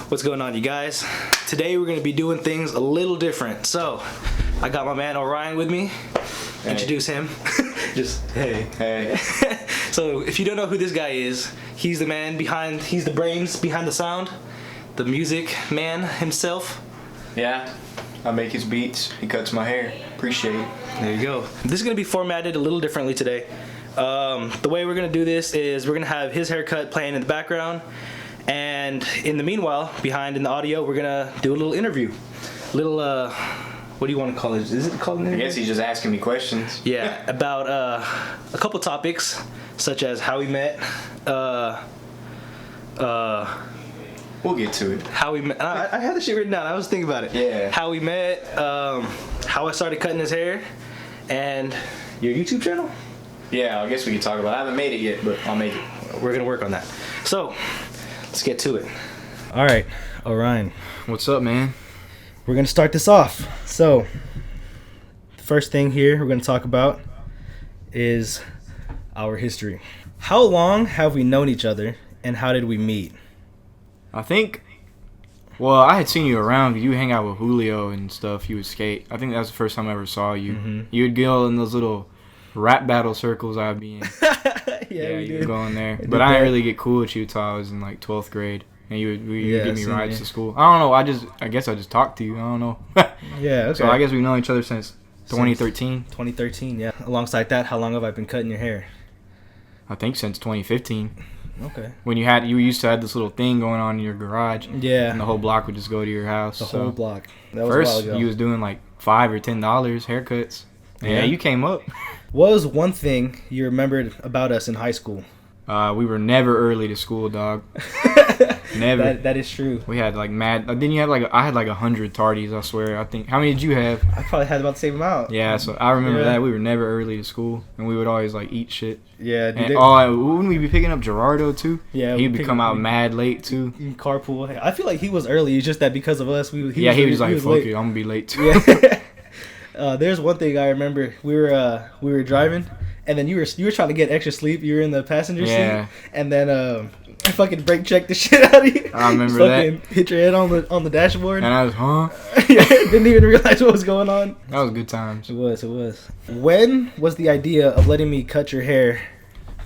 What's going on, you guys? Today we're going to be doing things a little different. So, I got my man Orion with me. Hey. Introduce him. Just, hey. So, if you don't know who this guy is, he's the man behind, he's the brains behind the sound, the music man himself. Yeah, I make his beats, he cuts my hair. Appreciate it. There you go. This is going to be formatted a little differently today. The way we're going to do this is we're going to have his haircut playing in the background. And in the meanwhile, behind in the audio, we're gonna do a little interview. What do you want to call it? Is it called an interview? I guess he's just asking me questions. Yeah, about a couple topics, such as how we met. We'll get to it. How we met. I had the shit written down. I was thinking about it. Yeah. How we met. How I started cutting his hair, and your YouTube channel. Yeah, I guess we could talk about it. I haven't made it yet, but I'll make it. We're gonna work on that. So. Let's get to it. All right, Orion. What's up, man? We're going to start this off. So, the first thing here we're going to talk about is our history. How long have we known each other, and how did we meet? I think, well, I had seen you around. You hang out with Julio and stuff. You would skate. I think that was the first time I ever saw you. Mm-hmm. You would go in those little rap battle circles I'd be in. Yeah, you would go in there. But I didn't really get cool with you until I was in like 12th grade. And you would give me rides to school. I don't know. I guess I just talked to you. I don't know. Yeah, okay. So I guess we've known each other since 2013. 2013, yeah. Alongside that, how long have I been cutting your hair? I think since 2015. Okay. When you used to have this little thing going on in your garage. Yeah. And the whole block would just go to your house. The whole block. That was first, a while ago. you was doing like $5 or $10 haircuts. Yeah, you came up. What was one thing you remembered about us in high school? We were never early to school, dog. Never. That is true. We had like mad. Didn't you have I had like 100 tardies, I swear. I think. How many did you have? I probably had about the same amount. Yeah, so I remember that. We were never early to school, and we would always like eat shit. Yeah. And wouldn't we be picking up Gerardo too? Yeah. He'd come out mad late too. Carpool. I feel like he was early. It's just that because of us, he was like, fuck it, I'm gonna be late too. Yeah. There's one thing I remember. We were driving, and then you were trying to get extra sleep. You were in the passenger seat, and then I fucking brake checked the shit out of you. I remember that. Hit your head on the dashboard. And I was, Yeah, didn't even realize what was going on. That was good times. It was. When was the idea of letting me cut your hair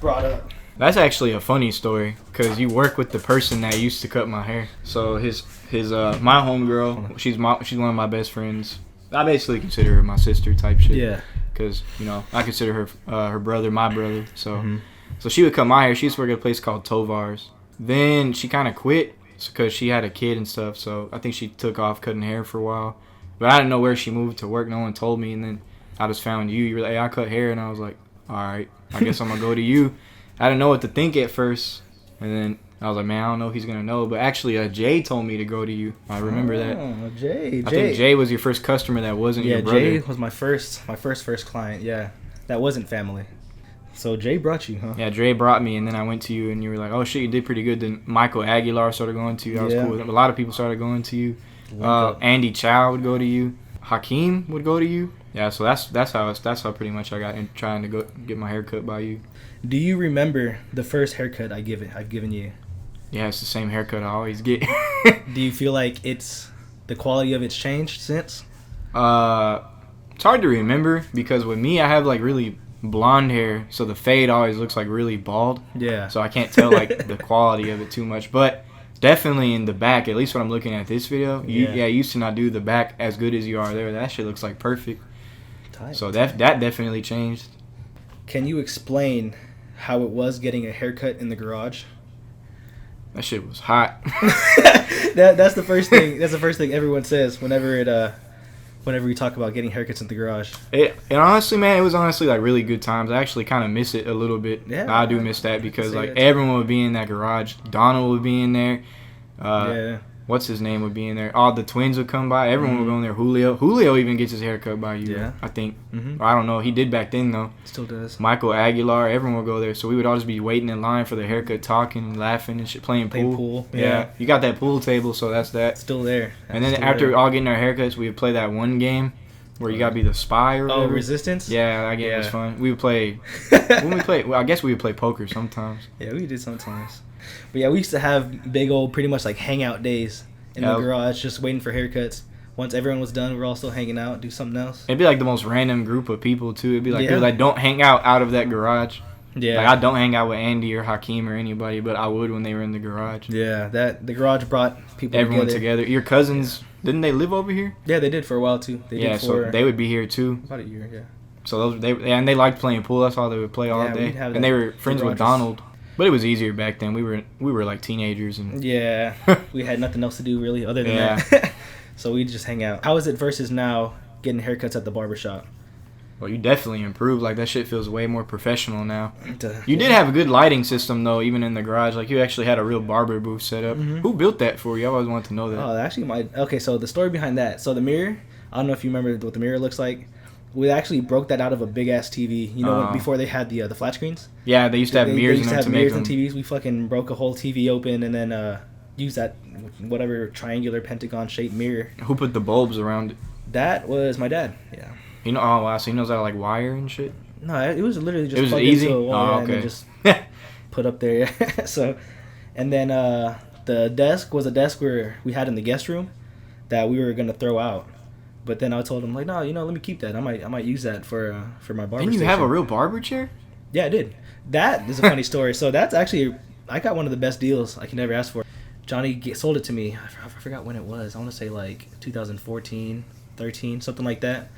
brought up? That's actually a funny story, because you work with the person that used to cut my hair. So my homegirl, she's one of my best friends. I basically consider her my sister type shit. Yeah. Because, I consider her her brother my brother. So so she would cut my hair. She used to work at a place called Tovar's. Then she kind of quit because she had a kid and stuff. So I think she took off cutting hair for a while. But I didn't know where she moved to work. No one told me. And then I just found you. You were like, hey, I cut hair. And I was like, all right, I guess I'm going to go to you. I didn't know what to think at first. And then I was like, man, I don't know if he's going to know. But actually, Jay told me to go to you. I remember that. Jay. I think Jay was your first customer that wasn't your brother. Yeah, Jay was my first client, yeah. That wasn't family. So Jay brought you, huh? Yeah, Jay brought me, and then I went to you, and you were like, oh, shit, you did pretty good. Then Michael Aguilar started going to you. That was cool. A lot of people started going to you. Andy Chow would go to you. Hakeem would go to you. Yeah, so that's how pretty much I got in trying to go get my hair cut by you. Do you remember the first haircut I've given you? Yeah, it's the same haircut I always get. Do you feel like the quality of it's changed since? It's hard to remember because with me, I have like really blonde hair, so the fade always looks like really bald. Yeah. So I can't tell like the quality of it too much, but definitely in the back, at least when I'm looking at this video, you used to not do the back as good as you are there. That shit looks like perfect. Tight. So that definitely changed. Can you explain how it was getting a haircut in the garage? That shit was hot. That's the first thing. That's the first thing everyone says whenever we talk about getting haircuts in the garage. And honestly, man, it was honestly like really good times. I actually kind of miss it a little bit. Yeah, I do miss that because like everyone would be in that garage. Donald would be in there. What's his name would be in there. All the twins would come by. Everyone would go in there. Julio even gets his hair cut by you. Yeah. I think. Or I don't know. He did back then though. Still does. Michael Aguilar. Everyone would go there. So we would all just be waiting in line for the haircut, talking and laughing and shit, playing pool. Yeah. You got that pool table, so that's that. Still there. And then after all getting our haircuts, we would play that one game where you gotta be the spy or whatever. Oh, Resistance? Yeah, that game was fun. We would play. When we play, well, I guess we would play poker sometimes. Yeah, we did sometimes. But yeah, we used to have big old, pretty much like hangout days. in the garage, just waiting for haircuts. Once everyone was done, we're all still hanging out, do something else. It'd be like the most random group of people too. It'd be like people that don't hang out of that garage. Yeah. Like I don't hang out with Andy or Hakeem or anybody, but I would when they were in the garage. Yeah, the garage brought everyone together. Your cousins, didn't they live over here? Yeah, they did for a while too. So they would be here too. About a year, yeah. So they liked playing pool. That's all they would play all day. And they were friends with Donald. But it was easier back then. We were like teenagers and yeah, we had nothing else to do really other than that. So we'd just hang out. How is it versus now getting haircuts at the barbershop? Well, you definitely improved. Like that shit feels way more professional now. You did have a good lighting system though, even in the garage. Like you actually had a real barber booth set up. Mm-hmm. Who built that for you? I always wanted to know that. Oh, actually, okay. So the story behind that. So the mirror. I don't know if you remember what the mirror looks like. We actually broke that out of a big ass TV. You know, before they had the flat screens. Yeah, they used to have mirrors. They used to have mirrors and TVs. We fucking broke a whole TV open and then used that whatever triangular pentagon shaped mirror. Who put the bulbs around it? That was my dad. Yeah. You know, oh wow, so he knows how to like wire and shit. No, it was literally just. It was easy. Into a wall, okay. And just put up there. Yeah. So, and then the desk was a desk where we had in the guest room that we were gonna throw out. But then I told him like, no, let me keep that. I might use that for my barber. Didn't you have a real barber chair? Yeah, I did. That is a funny story. So that's actually I got one of the best deals I can ever ask for. Johnny sold it to me. I forgot when it was. I want to say like 2014, 13, something like that.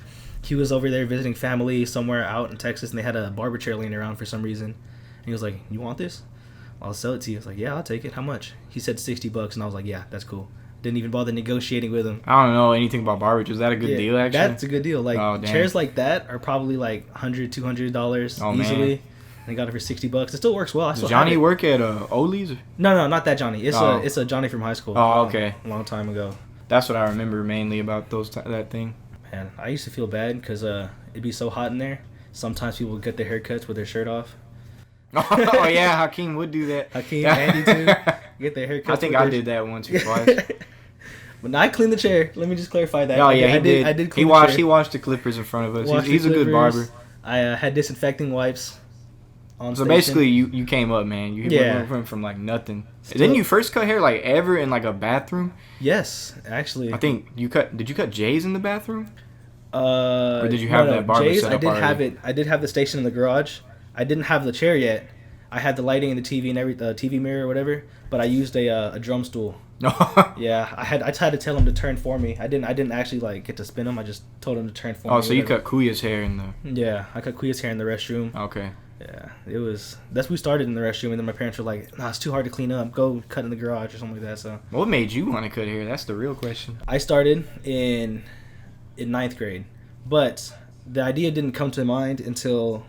He was over there visiting family somewhere out in Texas, and they had a barber chair laying around for some reason. And he was like, "You want this? I'll sell it to you." I was like, "Yeah, I'll take it. How much?" He said $60, and I was like, "Yeah, that's cool." Didn't even bother negotiating with him. I don't know anything about barber chairs. Is that a good deal, actually? That's a good deal. Like, chairs like that are probably like $100, $200 easily. Man. And I got it for $60. It still works well. Does Johnny work at Oli's? No, not that Johnny. It's a Johnny from high school. Oh, okay. A long time ago. That's what I remember mainly about that thing. Man, I used to feel bad because it'd be so hot in there. Sometimes people would get their haircuts with their shirt off. Oh, yeah, Hakeem would do that. Hakeem, Andy, too. Get their haircuts. I think I did that once or twice. But now I cleaned the chair. Let me just clarify that. Oh, yeah, he did. I did clean the chair. He washed the clippers in front of us. He's a good barber. I had disinfecting wipes on So station. basically, you came up, man. You went from like nothing. Didn't you first cut hair like ever in like a bathroom? Yes, actually. I think did you cut Jay's in the bathroom? Or did you have that barber Jay's, set up already? have it. I did have the station in the garage. I didn't have the chair yet. I had the lighting and the TV and the TV mirror or whatever. But I used a drum stool. Yeah, I had to tell him to turn for me. I didn't actually like get to spin him. I just told him to turn for me. Oh, so you cut Kuya's hair in the? Yeah, I cut Kuya's hair in the restroom. Okay. Yeah, we started in the restroom, and then my parents were like, "Nah, it's too hard to clean up. Go cut in the garage or something like that." So. What made you want to cut hair? That's the real question. I started in 9th grade, but the idea didn't come to mind until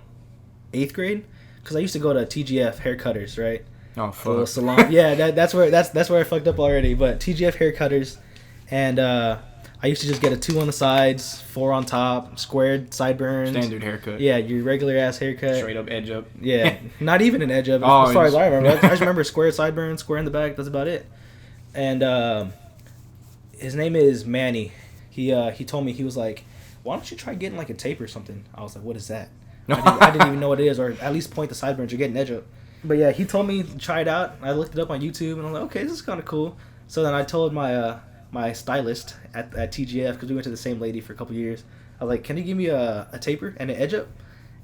8th grade, because I used to go to TGF haircutters, right? Oh fuck. Salon. Yeah, that's where I fucked up already. But TGF haircutters, and I used to just get a 2 on the sides, 4 on top, squared sideburns. Standard haircut. Yeah, your regular ass haircut. Straight up edge up. Yeah, not even an edge up. As far as I remember, I just remember squared sideburns, square in the back. That's about it. And his name is Manny. He told me, he was like, "Why don't you try getting like a tape or something?" I was like, "What is that?" I didn't even know what it is, or at least point the sideburns. You're getting edge up. But yeah, he told me to try it out. I looked it up on YouTube, and I was like, okay, this is kind of cool. So then I told my stylist at TGF, because we went to the same lady for a couple years. I was like, can you give me a taper and an edge up?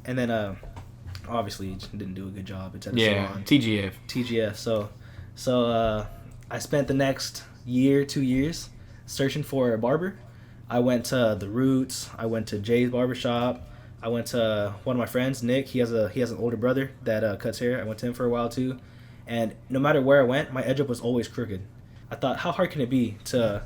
And then obviously he didn't do a good job. It's at a salon. TGF. So I spent the next 2 years searching for a barber. I went to the Roots. I went to Jay's barbershop. I went to one of my friends, Nick. He has an older brother that cuts hair. I went to him for a while too, and no matter where I went, my edge up was always crooked. I thought, how hard can it be to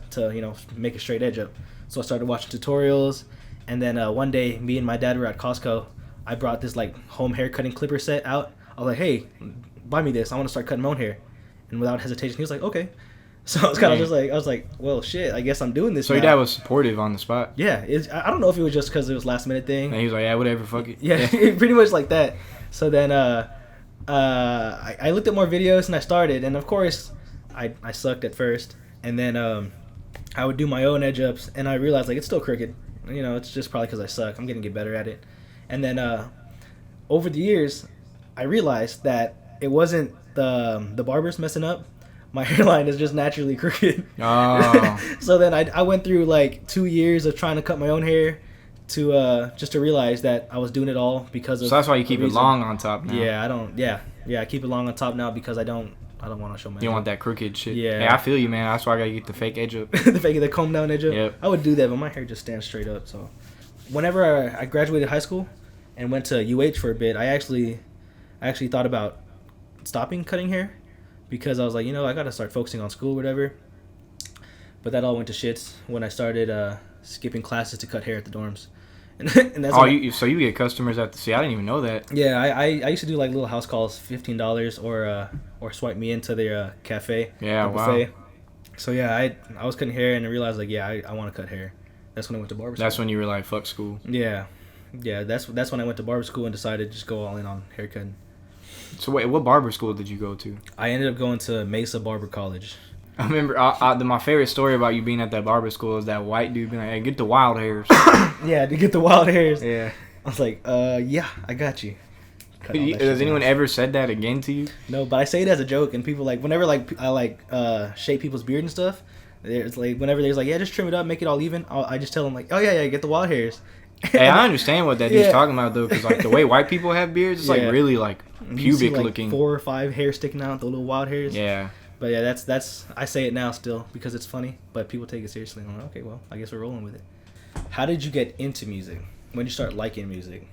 make a straight edge up? So I started watching tutorials, and then one day, me and my dad were at Costco. I brought this like home hair cutting clipper set out. I was like, hey, buy me this. I want to start cutting my own hair. And without hesitation, he was like, okay. So I was kind of just like, I was like, well, shit, I guess I'm doing this. So now. your dad was supportive on the spot. Yeah, I don't know if it was just because it was last minute thing. And he was like, yeah, whatever, fuck it. Yeah, pretty much like that. So then I looked at more videos and I started, and of course I sucked at first, and then I would do my own edge ups, and I realized like it's still crooked. It's just probably because I suck. I'm gonna get better at it. And then over the years, I realized that it wasn't the barbers messing up, my hairline is just naturally crooked. Oh. So then I went through like 2 years of trying to cut my own hair to just to realize that I was doing it all because of. So that's why you keep it long on top now. Yeah, I don't. Yeah, I keep it long on top now because I don't want to show my. You don't want that crooked shit. Yeah. Hey, I feel you, man. That's why I gotta get the fake edge up. the comb down edge up. Yep. I would do that, but my hair just stands straight up. So, whenever I graduated high school and went to UH for a bit, I actually thought about stopping cutting hair because I was like, I gotta start focusing on school, or whatever. But that all went to shits when I started skipping classes to cut hair at the dorms. And that's so you get customers at the. See, I didn't even know that. Yeah, I used to do like little house calls, $15, or swipe me into their cafe. Yeah, buffet. wow. So yeah, I was cutting hair and I realized like I want to cut hair. That's when I went to barber school. That's when you were like, fuck school. Yeah, that's when I went to barber school and decided to just go all in on haircutting. So wait, what barber school did you go to? I ended up going to Mesa Barber College. I remember my favorite story about you being at that barber school is that white dude being like, hey, get the wild hairs. Yeah, to get the wild hairs. Yeah. I was like, yeah, I got you. Has anyone ever said that again to you? No, but I say it as a joke, and people whenever I shape people's beard and stuff. There's like whenever there's like, yeah, just trim it up, make it all even. I just tell them like, oh yeah, get the wild hairs. Hey, I understand what that dude's talking about though, because like the way white people have beards, it's like really like pubic looking. 4 or 5 hairs sticking out, the little wild hairs. Yeah. But yeah, that's I say it now still because it's funny, but people take it seriously. And I'm like, okay, well, I guess we're rolling with it. How did you get into music? When did you start liking music?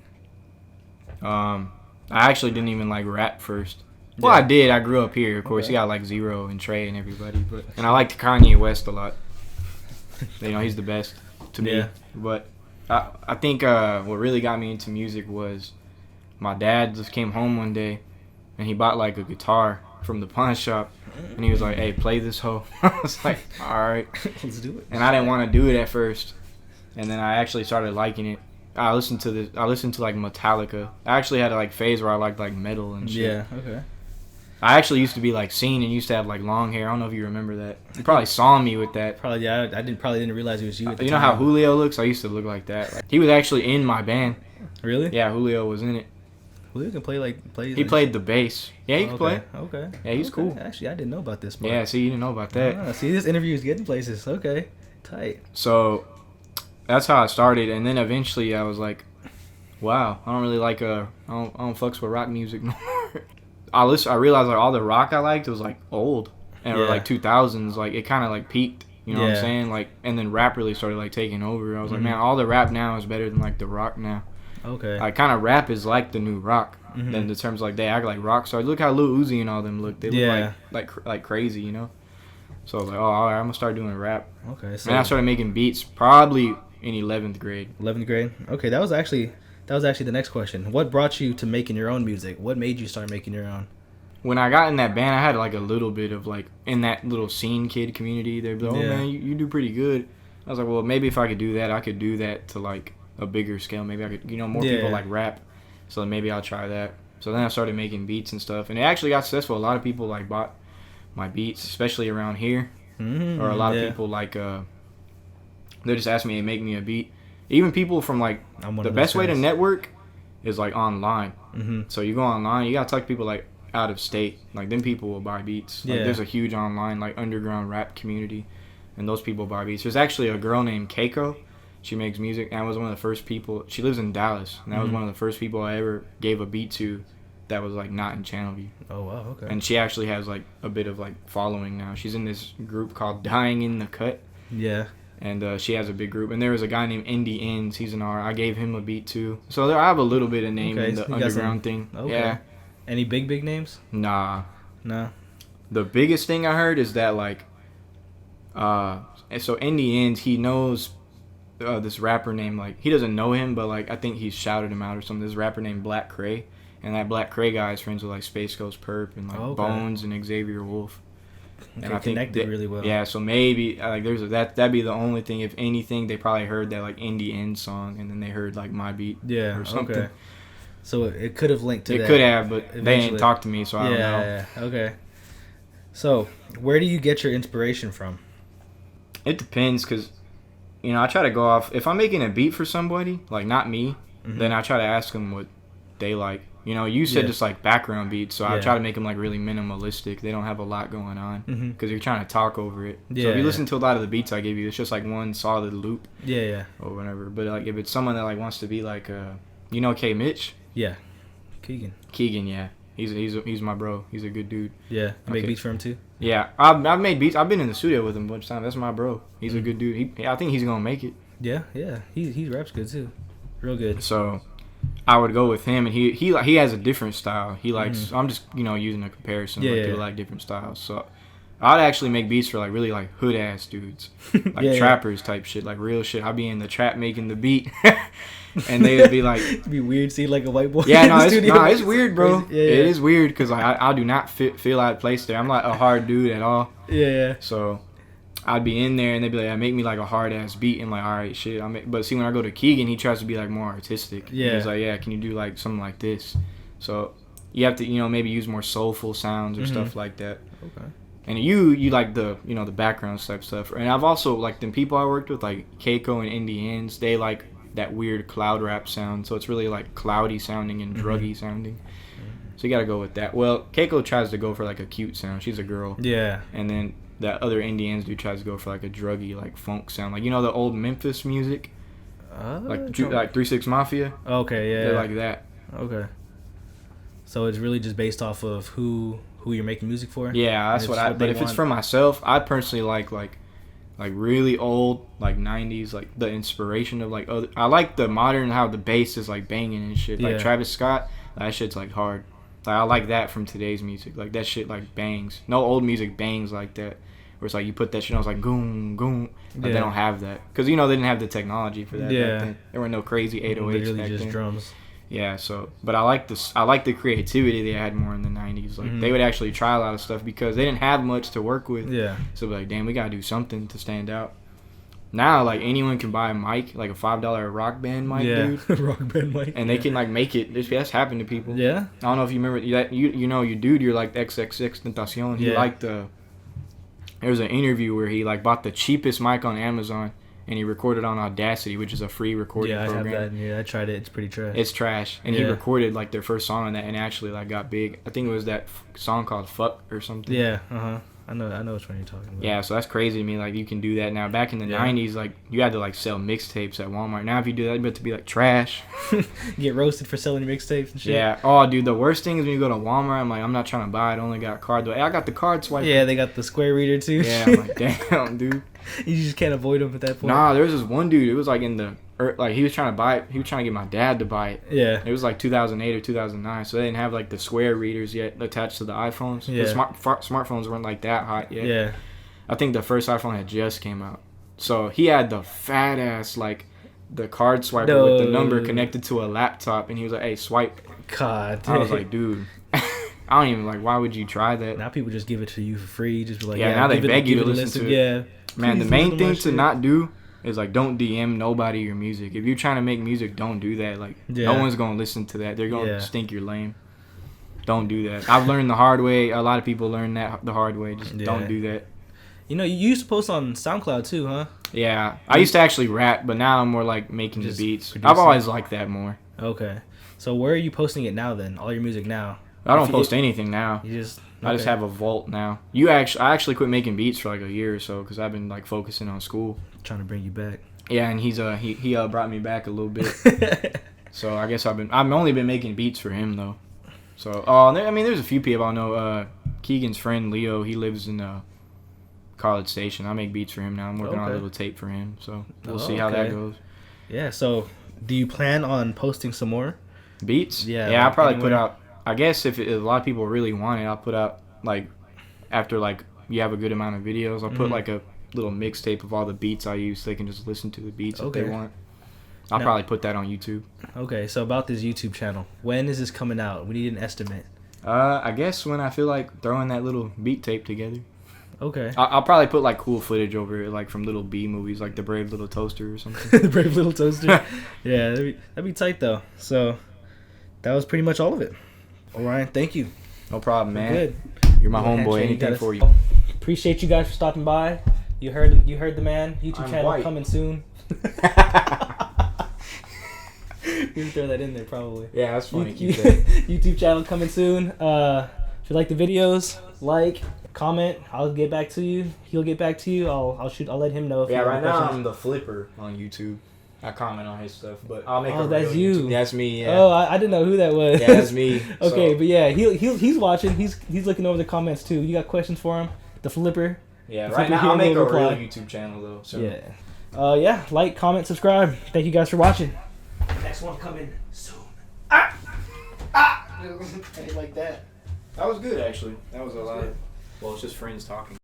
I actually didn't even like rap first. Well, I did. I grew up here, of course. Okay. You got like Zero and Trey and everybody, and I liked Kanye West a lot. He's the best to me. Yeah. But I think what really got me into music was my dad just came home one day and he bought like a guitar from the pawn shop and he was like, hey, play this hoe. I was like, all right, let's do it. and I didn't want to do it at first, and then I actually started liking it. I listened to like Metallica. I actually had a like phase where I liked like metal and shit. Yeah, okay. I actually used to be like seen and used to have like long hair. I don't know if you remember that. You probably saw me with that. Probably, yeah. I didn't realize it was you at the You time. know how Julio looks? I used to look like that. Like, he was actually in my band. Really? Yeah, Julio was in it. Julio can play. He played the bass. Yeah, he can play. Okay. Yeah, he's cool. Actually, I didn't know about this part. Yeah, see, you didn't know about that. Ah, see, this interview is getting places. Okay, tight. So that's how I started, and then eventually I was like, wow, I don't really like I don't fucks with rock music no more. I realized like all the rock I liked was like old and or like 2000s, like it kind of like peaked, you know what I'm saying? Like, and then rap really started like taking over. I was like, man, all the rap now is better than like the rock now. Okay. Like kind of rap is like the new rock. Then in terms of like they act like rock stars. Look how Lil Uzi and all them look. They look like crazy, you know. So I was like, oh, all right, I'm gonna start doing rap. Okay. So and I started making beats probably in 11th grade. 11th grade. Okay, that was actually the next question. What brought you to making your own music? What made you start making your own? When I got in that band, I had like a little bit of like in that little scene kid community. They'd be like, oh man, you do pretty good. I was like, well, maybe if I could do that, I could do that to like a bigger scale. Maybe I could, more people like rap. So maybe I'll try that. So then I started making beats and stuff, and it actually got successful. A lot of people like bought my beats, especially around here, or a lot of people like they just asked me to make me a beat. Even people from like the best way to network is like online. So you go online, you gotta talk to people like out of state. Like them people will buy beats. Like, there's a huge online like underground rap community, and those people buy beats. There's actually a girl named Keiko. She makes music, and I was one of the first people. She lives in Dallas, and that was one of the first people I ever gave a beat to that was like not in Channelview. Oh wow, okay. And she actually has like a bit of like following now. She's in this group called Dying in the Cut. Yeah. And she has a big group. And there was a guy named Indie Ends. He's an R. I gave him a beat too. So I have a little bit of name in the underground thing. Okay. Yeah. Any big names? Nah. The biggest thing I heard is that like, so Indie Ends, he knows this rapper named like, he doesn't know him, but like I think he's shouted him out or something. This rapper named Black Cray. And that Black Cray guy is friends with like Space Ghost Perp and like Bones and Xavier Wolf. Okay, and I connected really well. Yeah, so maybe like that'd be the only thing. If anything, they probably heard that like Indie End song, and then they heard like my beat. Yeah, or something. Okay. So it could have linked to that. It could have, but eventually. They didn't talk to me, so I don't know. Yeah. Okay. So where do you get your inspiration from? It depends, cause I try to go off. If I'm making a beat for somebody, like not me, then I try to ask them what they like. You know, you said Yeah. just like background beats, so I Yeah. try to make them like really minimalistic. They don't have a lot going on Mhm. because you're trying to talk over it. So Yeah, if you yeah. listen to a lot of the beats I give you, it's just like one solid loop Yeah. or whatever. But like if it's someone that like wants to be like, you know, K Mitch, Yeah. Keegan. yeah, he's my bro. He's a good dude. Yeah. You make Okay. beats for him too? Yeah, I've made beats. I've been in the studio with him a bunch of times. That's my bro. He's a good dude. I think he's gonna make it. Yeah. He raps good too. Real good. So I would go with him, and he has a different style. He likes. I'm just using a comparison. Yeah, Like yeah. people like different styles. So I'd actually make beats for like really like hood ass dudes, like Yeah, yeah. trappers type shit, like real shit. I'd be in the trap making the beat, and they would be like, It'd be weird seeing like a white boy. yeah, in no, the it's, studio. nah, it's weird, bro. Crazy. Yeah, It yeah. is weird because I do not feel out of place there. I'm like a hard dude at all. Yeah. So I'd be in there and they'd be like, "Yeah, make me like a hard ass beat." And I'm like, all right, shit. But see, when I go to Keegan, he tries to be like more artistic. Yeah. He's like, yeah, can you do like something like this? So you have to, maybe use more soulful sounds or stuff like that. Okay. And you like the, the background type stuff. And I've also like the people I worked with, like Keiko and Indians, they like that weird cloud rap sound. So it's really like cloudy sounding and druggy sounding. So you gotta go with that. Well, Keiko tries to go for like a cute sound. She's a girl. Yeah. And then that other Indians dude tries to go for like a druggy, like funk sound, like the old Memphis music, like 3 6 Mafia. Okay. Yeah. They're like that. Okay. So it's really just based off of who you're making music for. Yeah, that's And what it's I. what But they if it's want. for myself, I personally like really old, like 90s, like the inspiration of like other. I like the modern, how the bass is like banging and shit. Like Yeah. Travis Scott, that shit's like hard. Like I like that from today's music. Like that shit like bangs. No old music bangs like that. Where it's like you put that shit on, it's like goom goom. Like Yeah. they don't have that because they didn't have the technology for that. Yeah. Back then. There were no crazy 808s Literally back just then. drums. Yeah, so but I like this. I like the creativity they had more in the 90s. Like they would actually try a lot of stuff because they didn't have much to work with. Yeah. So like, damn, we gotta do something to stand out. Now, like anyone can buy a mic, like a $5 Rock Band mic, dude, Rock band mic. and they can like make it. That's happened to people. Yeah. I don't know if you remember that. You dude, you're like XXX Tentacion. He Yeah. liked the. There was an interview where he like bought the cheapest mic on Amazon and he recorded on Audacity, which is a free recording Yeah, I program. have that. Yeah, I tried it. It's pretty trash. It's trash, and he Yeah. recorded like their first song on that, and actually like got big. I think it was that song called "Fuck" or something. Yeah. I know which one you're talking about. Yeah, so that's crazy to me. Like you can do that now. Back in the Yeah. 90s, like you had to like sell mixtapes at Walmart. Now if you do that, you have to be like trash. Get roasted for selling your mixtapes and shit. Yeah. Oh, dude, the worst thing is when you go to Walmart. I'm like, I'm not trying to buy it. I only got card. Hey, I got the card swipe. Yeah, they got the square reader too. Yeah. I'm like, damn, dude. You just can't avoid them at that point. Nah, there was this one dude. It was like in the like he was trying to buy it. He was trying to get my dad to buy it. Yeah. It was like 2008 or 2009, so they didn't have like the square readers yet attached to the iPhones. Yeah. The smartphones weren't like that hot yet. Yeah. I think the first iPhone had just came out. So he had the fat ass like the card swiper with the number connected to a laptop, and he was like, "Hey, swipe." God. I was like, "Dude, I don't even like. Why would you try that?" Now people just give it to you for free. Just be like, Yeah, now they give it- beg you give to it a listen to it. Yeah. Man, the Please main listen to my thing to shit. not do is like don't DM nobody your music. If you're trying to make music, don't do that. Like no Yeah. one's gonna listen to that. They're gonna Yeah. think you're lame. Don't do that. I've learned the hard way. A lot of people learn that the hard way. Just Yeah. don't do that. You know, you used to post on SoundCloud too, huh? Yeah, I used to actually rap, but now I'm more like making the Just beats. producing. I've always liked that more. Okay. So where are you posting it now then? All your music now? I don't If you- post anything now. You just. I just okay. have a vault now. I actually quit making beats for like a year or so because I've been like focusing on school. Trying to bring you back. Yeah, and he brought me back a little bit. So I guess I've only been making beats for him though. So there's a few people I know. Keegan's friend Leo, he lives in College Station. I make beats for him now. I'm working on a Okay. little tape for him. So we'll Oh, see how that okay. goes. Yeah. So, do you plan on posting some more? Beats? Yeah, Yeah, I'll like probably put anywhere. out. I guess if a lot of people really want it, I'll put out like after like you have a good amount of videos. I'll put Mhm. like a little mixtape of all the beats I use, so they can just listen to the beats if Okay. they want. I'll Now- probably put that on YouTube. Okay. So about this YouTube channel, when is this coming out? We need an estimate. I guess when I feel like throwing that little beat tape together. Okay. I'll probably put like cool footage over it, like from little B movies, like The Brave Little Toaster or something. The Brave Little Toaster. Yeah, that'd be tight though. So that was pretty much all of it. Orion, thank you. No problem, man. Good. You're my Handshake, homeboy. you Anything gotta- for you. Appreciate you guys for stopping by. You heard the man. YouTube I'm channel white. coming soon. We can throw that in there probably. Yeah, that's funny. Keep that. YouTube channel coming soon. If you like the videos, like, comment. I'll get back to you. He'll get back to you. I'll let him know. If Yeah, you right have now questions. I'm the flipper on YouTube. I comment on his stuff, but I'll make Oh, a that's real you. YouTube. That's me. Yeah. Oh, I didn't know who that was. Yeah, that's me. Okay, So, but yeah, he's watching. He's looking over the comments too. You got questions for him? The flipper. yeah, The right flipper now I'll here make a will real reply. YouTube channel though. So. Yeah. Yeah. Like, comment, subscribe. Thank you guys for watching. Next one coming soon. I didn't like that. That was good actually. That was a lot. Well, it's just friends talking.